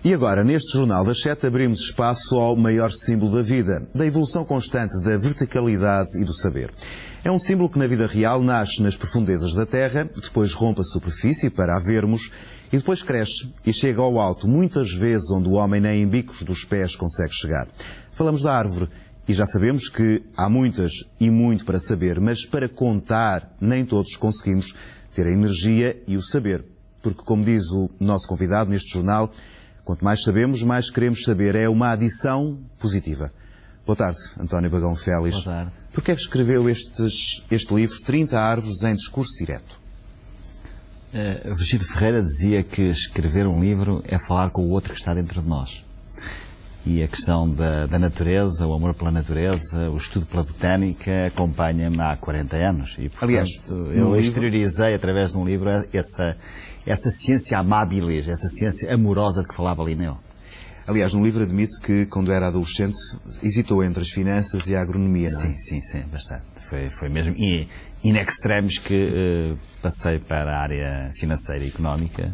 E agora, neste Jornal das 7, abrimos espaço ao maior símbolo da vida, da evolução constante da verticalidade e do saber. É um símbolo que na vida real nasce nas profundezas da terra, depois rompe a superfície para a vermos e depois cresce e chega ao alto, muitas vezes onde o homem nem em bicos dos pés consegue chegar. Falamos da árvore e já sabemos que há muitas e muito para saber, mas para contar nem todos conseguimos ter a energia e o saber. Porque, como diz o nosso convidado neste jornal, quanto mais sabemos, mais queremos saber. É uma adição positiva. Boa tarde, António Bagão Félix. Boa tarde. Porquê é que escreveu este livro, 30 árvores em discurso direto? Virgílio Ferreira dizia que escrever um livro é falar com o outro que está dentro de nós. E a questão da natureza, o amor pela natureza, o estudo pela botânica acompanha-me há 40 anos. E, portanto, aliás, eu exteriorizei através de um livro essa ciência amabilis, essa ciência amorosa de que falava Linneo. Aliás, no livro admite que, quando era adolescente, hesitou entre as finanças e a agronomia, não é? Sim, bastante. Foi mesmo in extremis que passei para a área financeira e económica,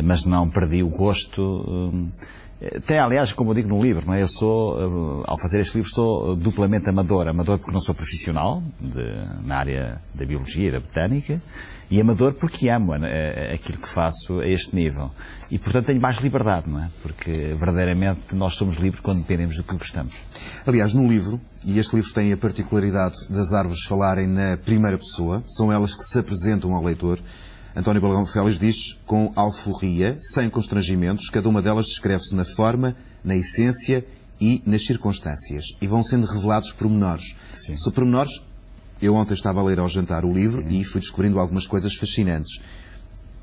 mas não perdi o gosto. Até, aliás, como eu digo no livro, não é? Eu sou, ao fazer este livro, sou duplamente amador. Amador porque não sou profissional na área da biologia e da botânica, e amador porque amo aquilo que faço a este nível. E, portanto, tenho mais liberdade, não é? Porque, verdadeiramente, nós somos livres quando dependemos do que gostamos. Aliás, no livro, e este livro tem a particularidade das árvores falarem na primeira pessoa, são elas que se apresentam ao leitor. António Bagão Félix diz com alforria, sem constrangimentos, cada uma delas descreve-se na forma, na essência e nas circunstâncias. E vão sendo revelados pormenores. Sim. Sobre pormenores, eu ontem estava a ler ao jantar o livro. Sim. E fui descobrindo algumas coisas fascinantes.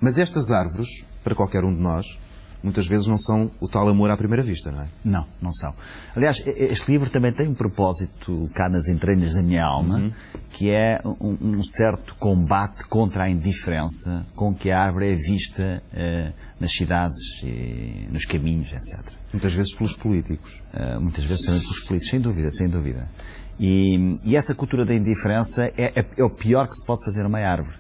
Mas estas árvores, para qualquer um de nós, muitas vezes não são o tal amor à primeira vista, não é? Não são. Aliás, este livro também tem um propósito cá nas entranhas da minha alma, que é um certo combate contra a indiferença com que a árvore é vista nas cidades, e nos caminhos, etc. Muitas vezes pelos políticos. Muitas vezes também pelos políticos, sem dúvida. E essa cultura da indiferença é o pior que se pode fazer a uma árvore.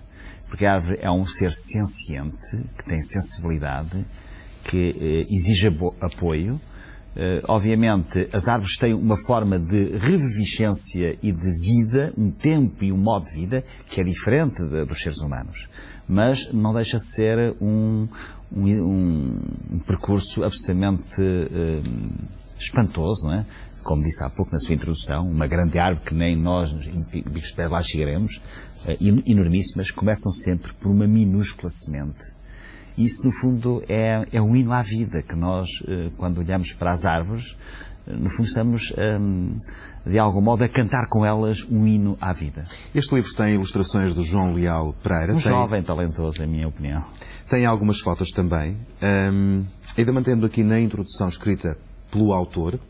Porque a árvore é um ser senciente, que tem sensibilidade, que exige apoio. Obviamente, as árvores têm uma forma de reviviscência e de vida, um tempo e um modo de vida que é diferente dos seres humanos. Mas não deixa de ser um percurso absolutamente espantoso, não é? Como disse há pouco na sua introdução, uma grande árvore que nem nós, bicos de pé, lá chegaremos, enormíssimas, começam sempre por uma minúscula semente. Isso, no fundo, é um hino à vida, que nós, quando olhamos para as árvores, no fundo estamos, de algum modo, a cantar com elas um hino à vida. Este livro tem ilustrações do João Leal Pereira. Jovem talentoso, na minha opinião. Tem algumas fotos também. Ainda mantendo aqui na introdução escrita pelo autor,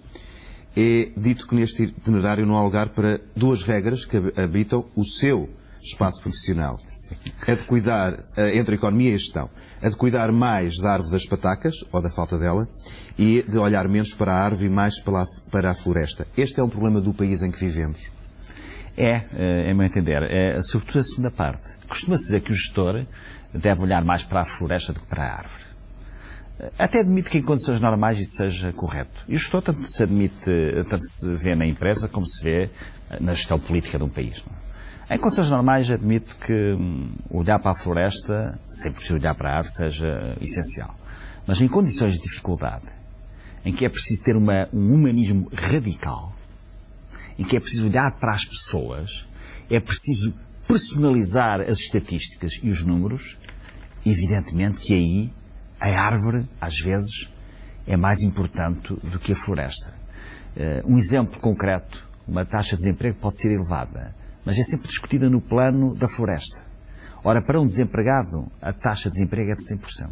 é dito que neste itinerário não há lugar para duas regras que habitam o seu espaço profissional. É de cuidar, entre a economia e a gestão, é de cuidar mais da árvore das patacas, ou da falta dela, e de olhar menos para a árvore e mais para a floresta. Este é um problema do país em que vivemos. É meu entender. Sobretudo a segunda parte. Costuma-se dizer que o gestor deve olhar mais para a floresta do que para a árvore. Até admito que em condições normais isso seja correto. E o gestor tanto se vê na empresa como se vê na gestão política de um país. Em condições normais admito que olhar para a floresta, sem preciso olhar para a árvore, seja essencial. Mas em condições de dificuldade, em que é preciso ter um humanismo radical, em que é preciso olhar para as pessoas, é preciso personalizar as estatísticas e os números, evidentemente que aí a árvore, às vezes, é mais importante do que a floresta. Um exemplo concreto, uma taxa de desemprego pode ser elevada, mas é sempre discutida no plano da floresta. Ora, para um desempregado, a taxa de desemprego é de 100%.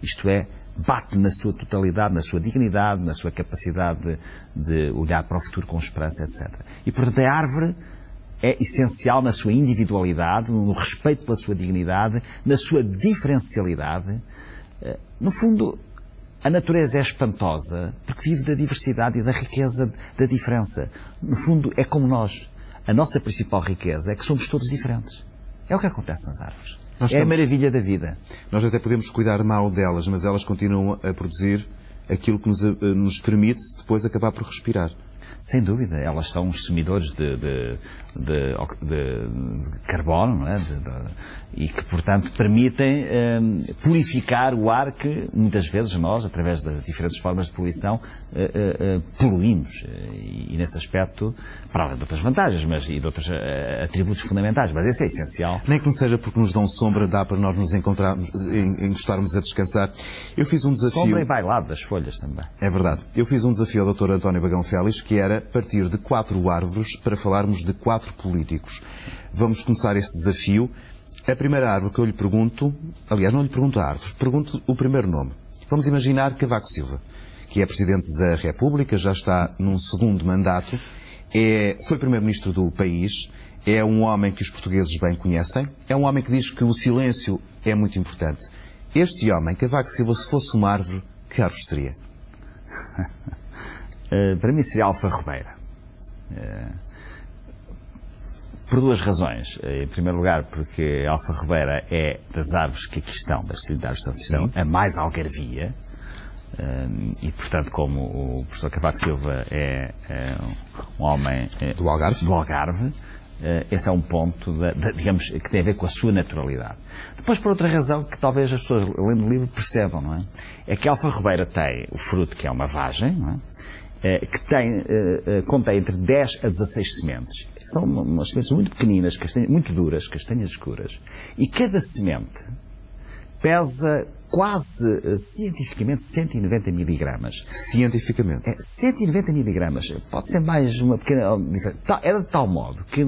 Isto é, bate na sua totalidade, na sua dignidade, na sua capacidade de olhar para o futuro com esperança, etc. E, portanto, a árvore é essencial na sua individualidade, no respeito pela sua dignidade, na sua diferencialidade. No fundo, a natureza é espantosa porque vive da diversidade e da riqueza da diferença. No fundo, é como nós. A nossa principal riqueza é que somos todos diferentes. É o que acontece nas árvores. É a maravilha da vida. Nós até podemos cuidar mal delas, mas elas continuam a produzir aquilo que nos permite depois acabar por respirar. Sem dúvida, elas são os sumidores de carbono, não é? E que, portanto, permitem purificar o ar que muitas vezes nós, através das diferentes formas de poluição, poluímos. E nesse aspecto, para além de outras vantagens e de outros atributos fundamentais, mas esse é essencial. Nem que não seja porque nos dão sombra, dá para nós nos encontrarmos, encostarmos a descansar. Eu fiz um desafio... Sombra e bailado das folhas também. É verdade. Eu fiz um desafio ao Dr. António Bagão Félix, que era partir de 4 árvores para falarmos de 4 políticos. Vamos começar este desafio. A primeira árvore que eu lhe pergunto, aliás, não lhe pergunto a árvore, pergunto o primeiro nome. Vamos imaginar Cavaco Silva, que é Presidente da República, já está num segundo mandato, foi Primeiro-Ministro do país, é um homem que os portugueses bem conhecem, é um homem que diz que o silêncio é muito importante. Este homem, Cavaco Silva, se fosse uma árvore, que árvore seria? Para mim seria Alfa Robeira. Por 2 razões. Em primeiro lugar, porque Alfa Robeira é das árvores que aqui estão, das atividades que estão, a mais algarvia. E, portanto, como o professor Cavaco Silva é um homem do Algarve, esse é um ponto, digamos, que tem a ver com a sua naturalidade. Depois, por outra razão, que talvez as pessoas, lendo o livro, percebam, não é? É que a Alfa Robeira tem o fruto, que é uma vagem, não é? Que contém entre 10 a 16 sementes. São umas sementes muito pequeninas, muito duras, castanhas escuras. E cada semente pesa quase, cientificamente, 190 miligramas. Cientificamente? 190 miligramas. Pode ser mais uma pequena diferença. Era de tal modo que,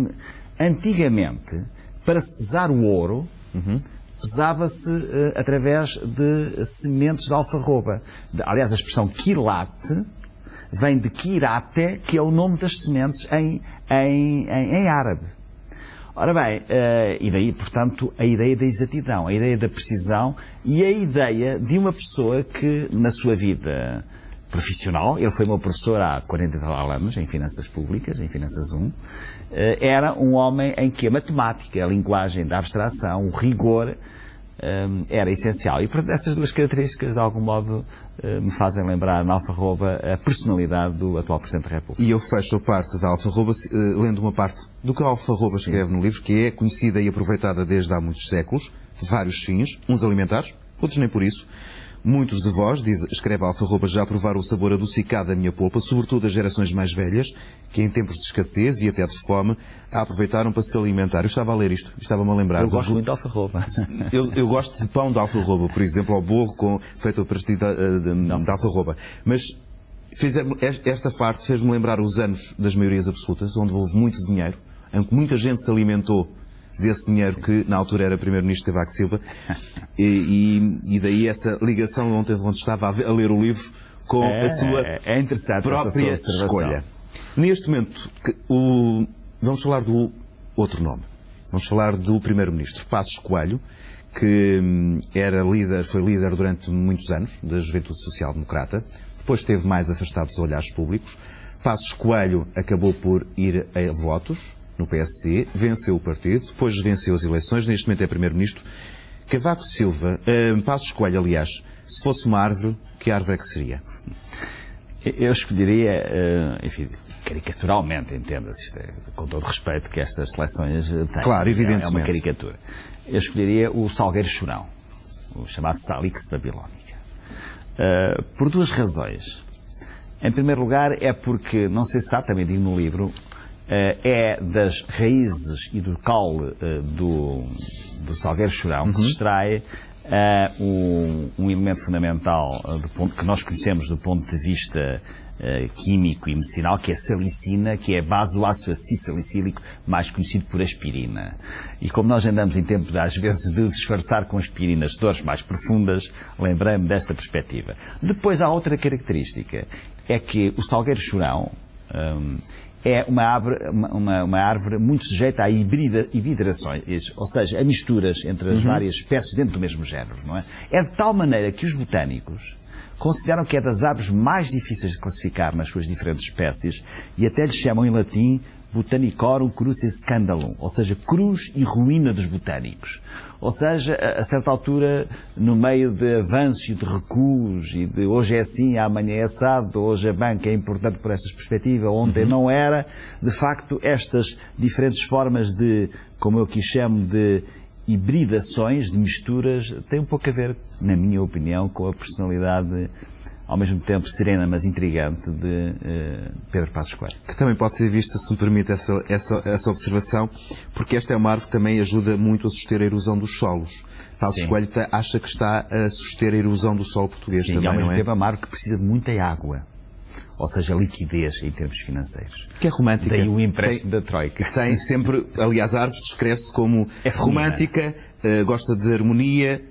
antigamente, para se pesar o ouro, pesava-se através de sementes de alfarroba. Aliás, a expressão quilate vem de kirate, que é o nome das sementes em árabe. Ora bem, e daí, portanto, a ideia da exatidão, a ideia da precisão e a ideia de uma pessoa que, na sua vida profissional, ele foi meu professor há 40 e tal anos, em Finanças Públicas, em Finanças 1, era um homem em que a matemática, a linguagem da abstração, o rigor, era essencial. E, portanto, essas 2 características, de algum modo, me fazem lembrar na Alfarroba a personalidade do atual Presidente da República. E eu fecho a parte da Alfarroba lendo uma parte do que a Alfarroba escreve no livro, que é conhecida e aproveitada desde há muitos séculos, vários fins, uns alimentares, outros nem por isso. Muitos de vós, escreve a Alfarroba, já provaram o sabor adocicado da minha polpa, sobretudo as gerações mais velhas, que em tempos de escassez e até de fome, a aproveitaram para se alimentar. Eu estava a ler isto, estava-me a lembrar. Eu gosto muito de Alfarroba. Eu gosto de pão de Alfarroba, por exemplo, ao bolo feito a partir de Alfarroba. Mas esta parte fez-me lembrar os anos das maiorias absolutas, onde houve muito dinheiro, em que muita gente se alimentou desse dinheiro que na altura era Primeiro-Ministro Cavaco Silva, e daí essa ligação ontem onde estava a ler o livro com a sua própria escolha. Neste momento, vamos falar do outro nome. Vamos falar do Primeiro-Ministro Passos Coelho, que foi líder durante muitos anos da Juventude Social Democrata, depois esteve mais afastado dos olhares públicos. Passos Coelho acabou por ir a votos no PSD, venceu o partido, depois venceu as eleições, neste momento é Primeiro-Ministro. Cavaco Silva, Passos Coelho, aliás, se fosse uma árvore, que árvore é que seria? Eu escolheria, enfim, caricaturalmente, entenda-se, com todo o respeito que estas seleções têm. Claro, evidentemente. É uma caricatura. Eu escolheria o Salgueiro Chorão, o chamado Salix babilónica. Por 2 razões. Em primeiro lugar, é porque, não sei se sabe, também digo no livro, é das raízes e do caule do Salgueiro Chorão que se extrai um elemento fundamental que nós conhecemos do ponto de vista químico e medicinal, que é a salicina, que é a base do ácido acetilsalicílico, mais conhecido por aspirina. E como nós andamos em tempo, às vezes, de disfarçar com aspirinas dores mais profundas, lembrei-me desta perspectiva. Depois há outra característica, é que o Salgueiro Chorão é uma árvore muito sujeita a hibridações, ou seja, a misturas entre as várias espécies dentro do mesmo género, não é? É de tal maneira que os botânicos consideram que é das árvores mais difíceis de classificar nas suas diferentes espécies e até lhes chamam em latim Botanicorum Cruce Scandalum, ou seja, cruz e ruína dos botânicos. Ou seja, a certa altura, no meio de avanços e de recuos, e de hoje é assim, amanhã é assado, hoje a banca é importante por estas perspectivas, ontem não era, de facto, estas diferentes formas de, como eu aqui chamo, de hibridações, de misturas, têm um pouco a ver, na minha opinião, com a personalidade ao mesmo tempo serena, mas intrigante, de Pedro Passos Coelho. Que também pode ser vista, se me permite essa observação, porque esta é uma árvore que também ajuda muito a suster a erosão dos solos. Passos Coelho acha que está a suster a erosão do solo português. Sim, também, e ao mesmo não é? tempo é uma árvore que precisa de muita água, ou seja, liquidez em termos financeiros. Que é romântica. Daí o empréstimo da Troika. Tem sempre, aliás, a árvore descreve-se como romântica, gosta de harmonia,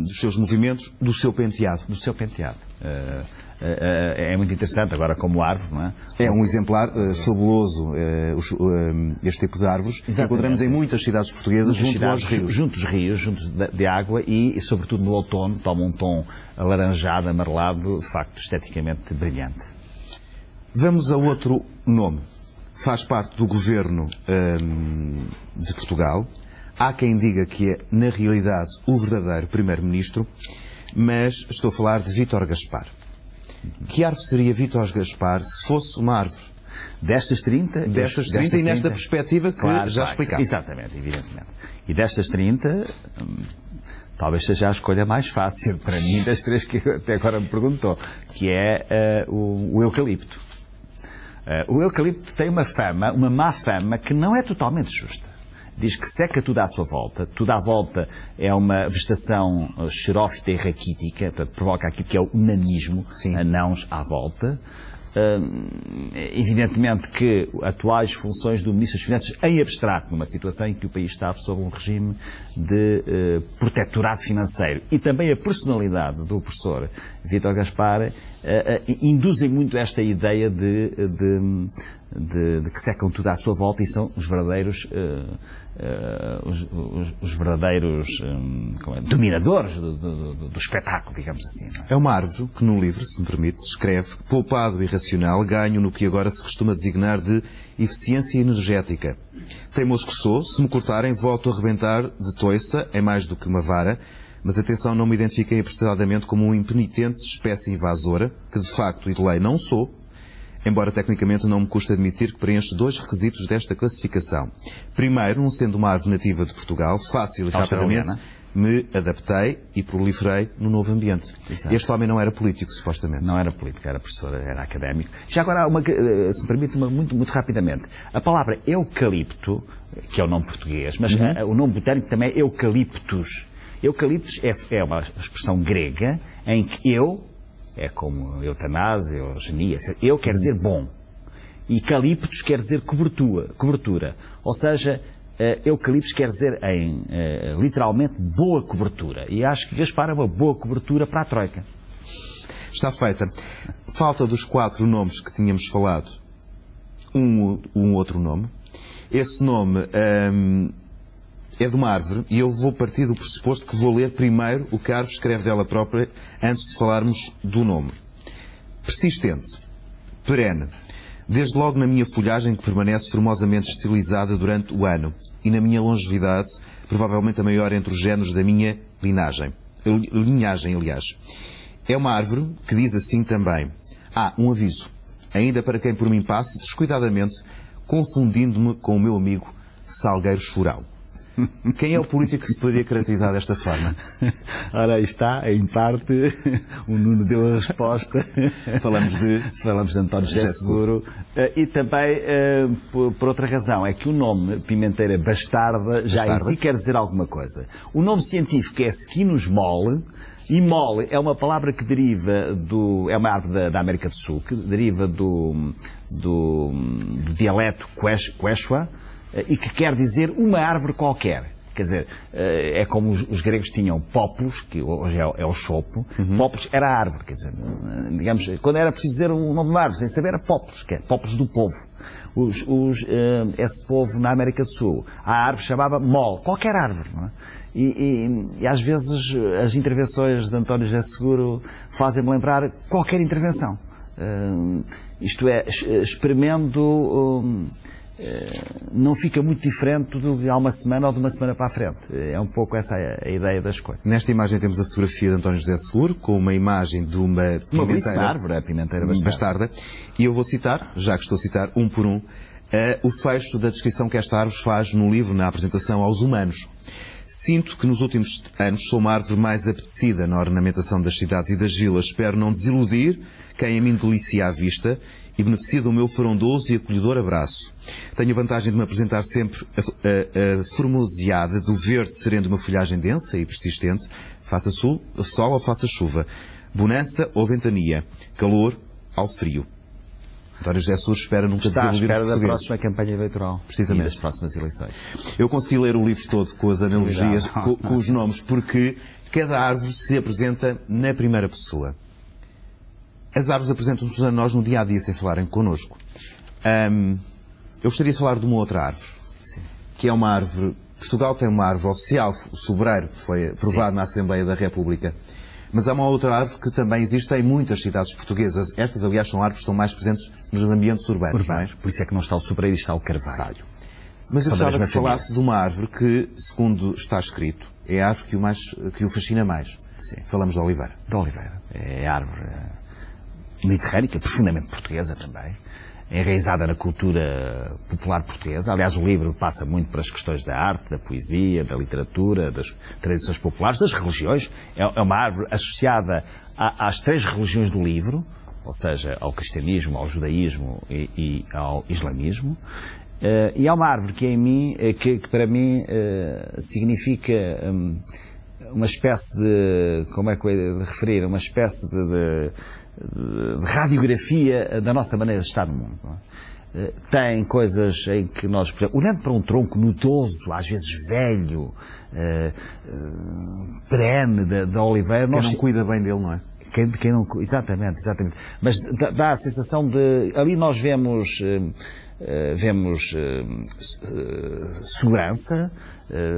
dos seus movimentos, do seu penteado. Do seu penteado. É muito interessante, agora como árvore, não é? É um exemplar fabuloso, este tipo de árvores. Exatamente. Encontramos em muitas cidades portuguesas, junto aos rios. Junto aos rios, junto de água e, sobretudo, no outono, toma um tom alaranjado, amarelado, de facto, esteticamente brilhante. Vamos a outro nome. Faz parte do governo de Portugal. Há quem diga que é, na realidade, o verdadeiro primeiro-ministro, mas estou a falar de Vítor Gaspar. Que árvore seria Vítor Gaspar se fosse uma árvore? Destas 30? Destas 30 e nesta perspectiva que já explicámos. Exatamente, evidentemente. E destas 30, talvez seja a escolha mais fácil para mim das três que até agora me perguntou, que é o eucalipto. O eucalipto tem uma fama, uma má fama, que não é totalmente justa. Diz que seca tudo à sua volta. Tudo à volta é uma vegetação xerófita e raquítica, portanto, provoca aquilo que é o nanismo, anãos à volta. Evidentemente que atuais funções do Ministro das Finanças, em abstrato, numa situação em que o país está sob um regime de protetorado financeiro, e também a personalidade do professor Vítor Gaspar, induzem muito esta ideia de que secam tudo à sua volta e são os verdadeiros dominadores do espetáculo, digamos assim. Não é? É uma árvore que, no livro, se me permite, escreve: poupado e racional, ganho no que agora se costuma designar de eficiência energética. Teimoso que sou, se me cortarem, volto a rebentar de toiça, é mais do que uma vara, mas atenção, não me identifiquem apressadamente como um impenitente espécie invasora, que de facto e de lei não sou, embora tecnicamente não me custe admitir que preenche dois requisitos desta classificação. Primeiro, não sendo uma árvore nativa de Portugal, fácil e rapidamente me adaptei e proliferei no novo ambiente. Exato. Este homem não era político, supostamente. Não era político, era professor, era académico. Já agora, se me permite, muito rapidamente. A palavra eucalipto, que é o nome português, mas o nome botânico também é eucaliptus. Eucaliptus é uma expressão grega em que é como eutanásia, eugenia, eu quer dizer bom. E caliptus quer dizer cobertura. Ou seja, eucaliptus quer dizer literalmente boa cobertura. E acho que Gaspar é uma boa cobertura para a Troika. Está feita. Falta dos 4 nomes que tínhamos falado, um outro nome. Esse nome é de uma árvore e eu vou partir do pressuposto que vou ler primeiro o que a árvore escreve dela própria antes de falarmos do nome. Persistente, perene, desde logo na minha folhagem que permanece formosamente estilizada durante o ano e na minha longevidade, provavelmente a maior entre os géneros da minha linhagem, aliás. É uma árvore que diz assim também: um aviso, ainda para quem por mim passe, descuidadamente, confundindo-me com o meu amigo Salgueiro Chorão. Quem é o político que se poderia caracterizar desta forma? Ora, aí está, em parte, o Nuno deu a resposta. Falamos de António José Seguro. E também, por outra razão, é que o nome Pimenteira Bastarda já em si quer dizer alguma coisa. O nome científico é Sequinus mole, e mole é uma palavra que deriva é uma árvore da América do Sul, que deriva do dialeto quechua, e que quer dizer uma árvore qualquer. Quer dizer, é como os gregos tinham populus, que hoje é o chopo. Populus era a árvore, quer dizer, digamos, quando era preciso dizer o nome de uma árvore, sem saber, era populus, que é populus do povo. Esse povo na América do Sul, a árvore chamava mole, qualquer árvore, não é? E às vezes as intervenções de António José Seguro fazem-me lembrar qualquer intervenção. Isto é, espremendo não fica muito diferente de há uma semana ou de uma semana para a frente. É um pouco essa a ideia das coisas. Nesta imagem temos a fotografia de António José Seguro, com uma imagem de uma pimenteira, árvore, a pimenteira bastarda. E eu vou citar, já que estou a citar um por um, o fecho da descrição que esta árvore faz no livro, na apresentação aos humanos. Sinto que nos últimos anos sou uma árvore mais apetecida na ornamentação das cidades e das vilas. Espero não desiludir quem a mim delicia à vista e beneficia do meu frondoso e acolhedor abraço. Tenho a vantagem de me apresentar sempre a formoseada do verde sereno de uma folhagem densa e persistente, faça sol ou faça chuva, bonança ou ventania, calor ao frio. António José Seguro espera nunca desiludir os portugueses. Está à espera da próxima campanha eleitoral. Precisamente. E das próximas eleições. Eu consegui ler o livro todo com as analogias, com os nomes, porque cada árvore se apresenta na primeira pessoa. As árvores apresentam-nos a nós no dia-a-dia sem falarem connosco. Eu gostaria de falar de uma outra árvore, Sim. que é uma árvore... Portugal tem uma árvore oficial, o sobreiro, foi aprovado na Assembleia da República. Mas há uma outra árvore que também existe em muitas cidades portuguesas. Estas, aliás, são árvores que estão mais presentes nos ambientes urbanos. Não é? Por isso é que não está o sobreiro e está o carvalho. Mas eu gostava que falasse de uma árvore que, segundo está escrito, é a árvore que o fascina mais. Sim. Falamos da oliveira. Da oliveira. É a árvore mediterrânica, profundamente portuguesa também, enraizada na cultura popular portuguesa. Aliás, o livro passa muito para as questões da arte, da poesia, da literatura, das tradições populares, das religiões. É uma árvore associada às três religiões do livro, ou seja, ao cristianismo, ao judaísmo e ao islamismo. E é uma árvore que em mim, que para mim significa uma espécie de, como é que eu ia referir, uma espécie de radiografia da nossa maneira de estar no mundo. Não é? Tem coisas em que nós, por exemplo, olhando para um tronco nudoso, às vezes velho, perene da oliveira... Quem não cuida bem dele, não é? Quem não, exatamente. Mas dá a sensação de... Ali nós vemos segurança,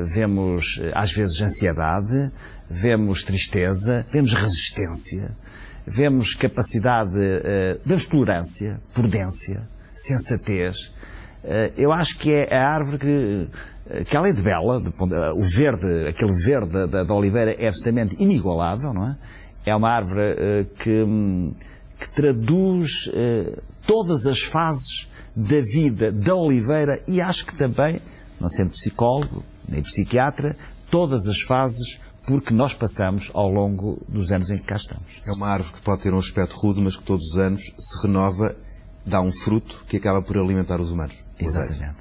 vemos às vezes ansiedade, vemos tristeza, vemos resistência, vemos capacidade, vemos tolerância, prudência, sensatez. Eu acho que é a árvore que além de bela, o verde, aquele verde da oliveira é absolutamente inigualável, não é? É uma árvore que traduz todas as fases da vida da oliveira e acho que também, não sendo psicólogo nem psiquiatra, todas as fases porque nós passamos ao longo dos anos em que cá estamos. É uma árvore que pode ter um aspecto rude, mas que todos os anos se renova, dá um fruto que acaba por alimentar os humanos. Exatamente.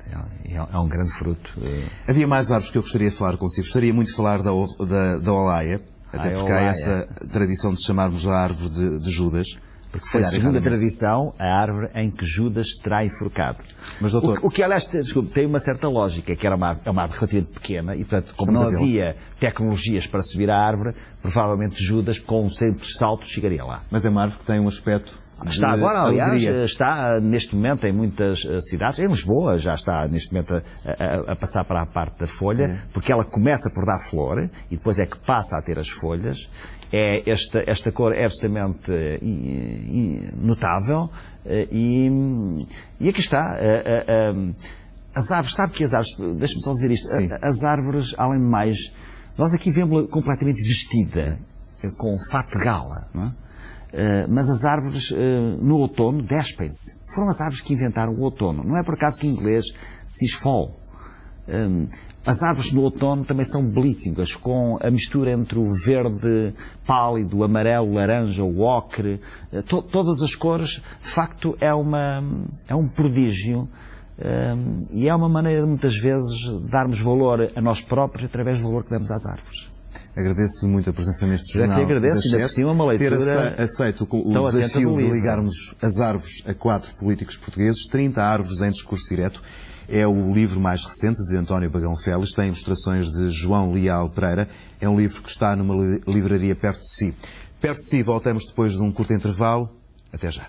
É um grande fruto. Havia mais árvores que eu gostaria de falar consigo. Gostaria muito de falar da olaia, até porque há essa tradição de chamarmos a árvore de Judas. Porque foi, segundo a tradição, a árvore em que Judas terá enforcado. Mas, doutor... O que, aliás, tem uma certa lógica, que é uma árvore relativamente pequena, e, portanto, como não havia tecnologias para subir a árvore, provavelmente Judas, com um simples salto, chegaria lá. Mas é uma árvore que tem um aspecto... Está agora, aliás, está neste momento em muitas cidades, em Lisboa já está neste momento a passar para a parte da folha, porque ela começa por dar flor e depois é que passa a ter as folhas. Esta cor é absolutamente notável e aqui está. As árvores, sabe que as árvores, deixa-me só dizer isto, as árvores, além de mais, nós aqui vemos-la completamente vestida, com fato de gala, não é? Mas as árvores no outono despem-se. Foram as árvores que inventaram o outono. Não é por acaso que em inglês se diz fall. As árvores no outono também são belíssimas, com a mistura entre o verde pálido, o amarelo, o laranja, o ocre, todas as cores. De facto, é um prodígio e é uma maneira de muitas vezes darmos valor a nós próprios através do valor que damos às árvores. Agradeço-lhe muito a presença neste jornal. Já que agradeço, ainda por cima uma leitura... Ter aceito o desafio de ligarmos as árvores a 4 políticos portugueses, 30 árvores em discurso direto. É o livro mais recente de António Bagão Félix, tem ilustrações de João Leal Pereira. É um livro que está numa livraria perto de si. Perto de si, voltamos depois de um curto intervalo. Até já.